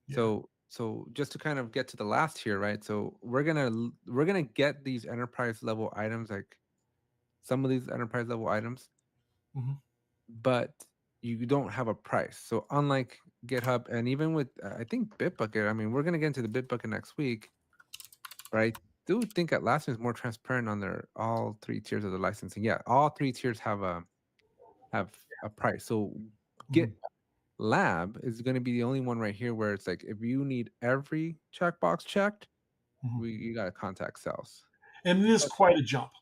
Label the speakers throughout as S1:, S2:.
S1: Yeah.
S2: So just to kind of get to the last here, right? So we're gonna get these enterprise level items, like some of these enterprise level items,
S1: Hmm.
S2: but you don't have a price. So unlike GitHub and even with I think Bitbucket, I mean, we're gonna get into the Bitbucket next week, but I do think Atlassian is more transparent on their all three tiers of the licensing. Yeah, all three tiers have a price. So
S1: Hmm.
S2: GitLab is going to be the only one right here where it's like if you need every checkbox checked,
S1: Hmm.
S2: you got to contact sales.
S1: And it is
S2: But
S1: quite a jump.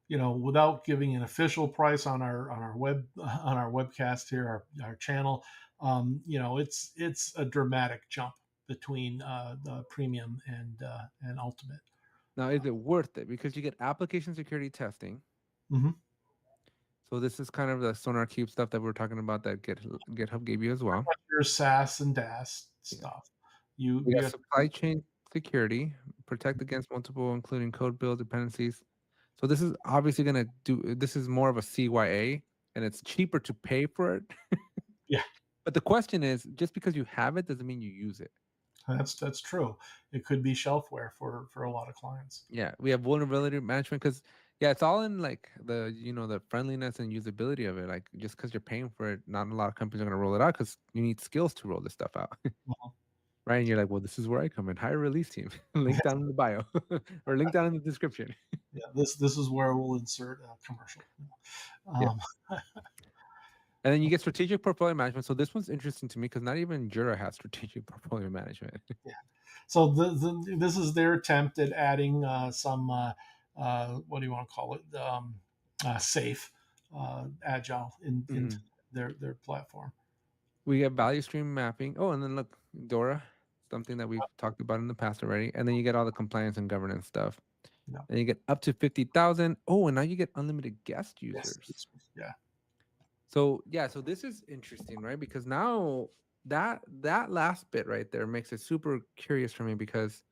S1: Without giving an official price on our web on our webcast here, our channel, it's a dramatic jump between the premium and ultimate.
S2: now, is it worth it? Because you get application security testing.
S1: Hmm.
S2: So this is kind of the SonarQube stuff that we are talking about that GitHub gave you as well.
S1: Your SAST and DAST
S2: Yeah.
S1: stuff. You
S2: We got
S1: you have
S2: supply chain security, protect against multiple, including code build dependencies. So this is obviously going to do, this is more of a CYA and it's cheaper to pay for it.
S1: yeah,
S2: But the question is, just because you have it doesn't mean you use it.
S1: that's true. It could be shelfware for a lot of clients.
S2: Yeah, we have vulnerability management because yeah, it's all in like the friendliness and usability of it. Like just because you're paying for it, not a lot of companies are gonna roll it out because you need skills to roll this stuff out.
S1: Mhm.
S2: Right? And you're like, well, this is where I come in. Hire a release team. Link down in the bio or link down in the description.
S1: Yeah, this is where we'll insert a commercial.
S2: Yeah.
S1: Um,
S2: And then you get strategic portfolio management. So this one's interesting to me because not even Jira has strategic portfolio management.
S1: yeah. So this is their attempt at adding some what do you want to call it? Safe, agile into
S2: Mhm.
S1: their platform.
S2: We get value stream mapping. Oh, and then look, Dora, something that we've talked about in the past already. And then you get all the compliance and governance stuff.
S1: No.
S2: And you get up to 50,000. Oh, and now you get unlimited guest
S1: Yes.
S2: users.
S1: Yeah.
S2: So yeah, so this is interesting, right? Because now that last bit right there makes it super curious for me because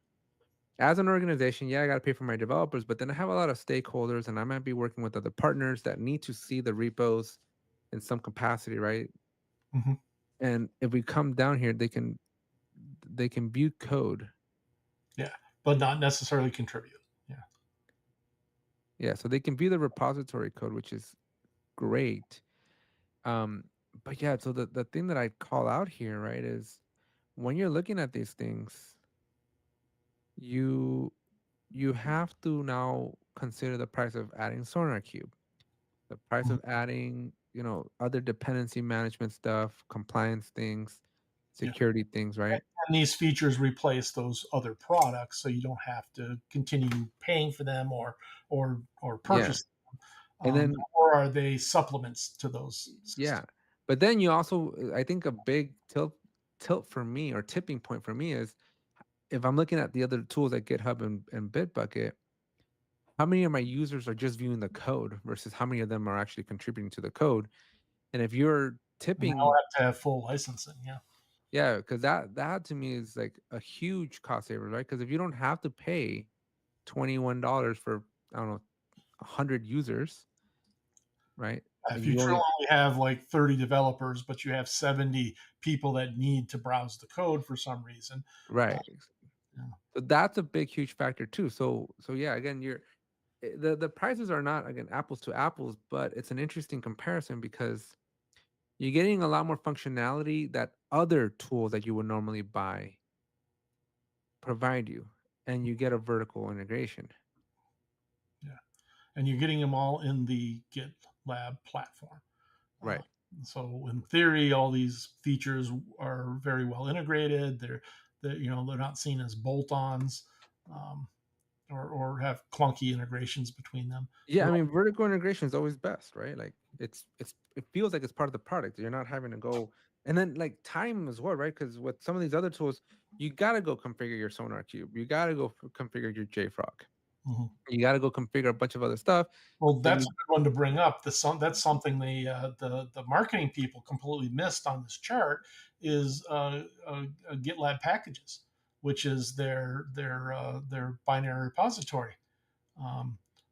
S2: as an organization, yeah, I got to pay for my developers, but then I have a lot of stakeholders and I might be working with other partners that need to see the repos in some capacity, right?
S1: Hmm.
S2: And if we come down here, they can view code.
S1: Yeah. But not necessarily contribute. Yeah.
S2: Yeah, so they can view the repository code, which is great. Um, but yeah, so the thing that I call out here, right, is when you're looking at these things, you you have to now consider the price of adding SonarQube, the price
S1: Mhm.
S2: of adding, other dependency management stuff, compliance things,
S1: Yeah.
S2: security things, right?
S1: And these features replace those other products, so you don't have to continue paying for them or
S2: Yeah.
S1: purchase,
S2: And then
S1: or are they supplements to those
S2: yeah.
S1: systems?
S2: But then you also I think a big tilt for me or tipping point for me is if I'm looking at the other tools like GitHub and Bitbucket, how many of my users are just viewing the code versus how many of them are actually contributing to the code? And if you're
S1: And now
S2: tipping,
S1: I have to have full licensing. Yeah.
S2: yeah, because that to me is like a huge cost saver, right? Because if you don't have to pay $21 for I don't know 100 users, right? And
S1: If you
S2: you
S1: truly
S2: only
S1: only have like 30 developers, but you have 70 people that need to browse the code for some reason, uh,
S2: right.
S1: yeah,
S2: So that's a big huge factor too. So yeah, again, the prices are not again apples to apples, but it's an interesting comparison because you're getting a lot more functionality that other tools that you would normally buy provide you, and you get a vertical integration.
S1: yeah, and you're getting them all in the GitLab platform. Uh,
S2: Right.
S1: so in theory, all these features are very well integrated. They're not seen as bolt-ons, um, or have clunky integrations between them.
S2: Yeah,
S1: They're
S2: I
S1: all,
S2: mean vertical integration is always best, right? Like it feels like it's part of the product. You're not having to go and then like time as well, right? Because with some of these other tools, you gotta go configure your SonarQube. You gotta go configure your JFrog.
S1: Mhm.
S2: You gotta go configure a bunch of other stuff.
S1: Well,
S2: Then
S1: that's a
S2: you
S1: good one to bring up. That's something the marketing people completely missed on this chart is GitLab Packages, which is their binary repository,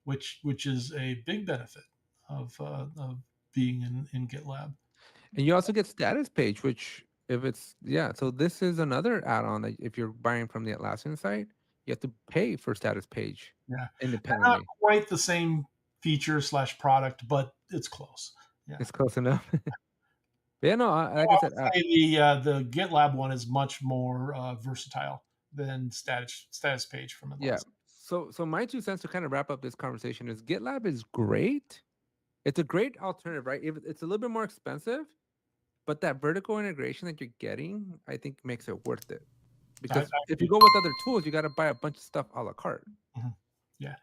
S1: which is a big benefit of being in GitLab.
S2: and you also get status page, which If it's yeah, so this is another add-on that if you're buying from the Atlassian site, you have to pay for status page
S1: Yeah, they're not
S2: independently.
S1: quite the same feature slash product, but it's close. Yeah.
S2: It's close enough. Yeah, no, like I
S1: I
S2: said,
S1: would say the GitLab one is much more versatile than status page from
S2: yeah.
S1: Atlassian.
S2: So my 2 cents to kind of wrap up this conversation is GitLab is great. It's a great alternative, right? If it's a little bit more expensive, but that vertical integration that you're getting, I think makes it worth it.
S1: I
S2: Because if you
S1: agree.
S2: go with other tools, you got to buy a bunch of stuff a la carte.
S1: Mhm. Yeah.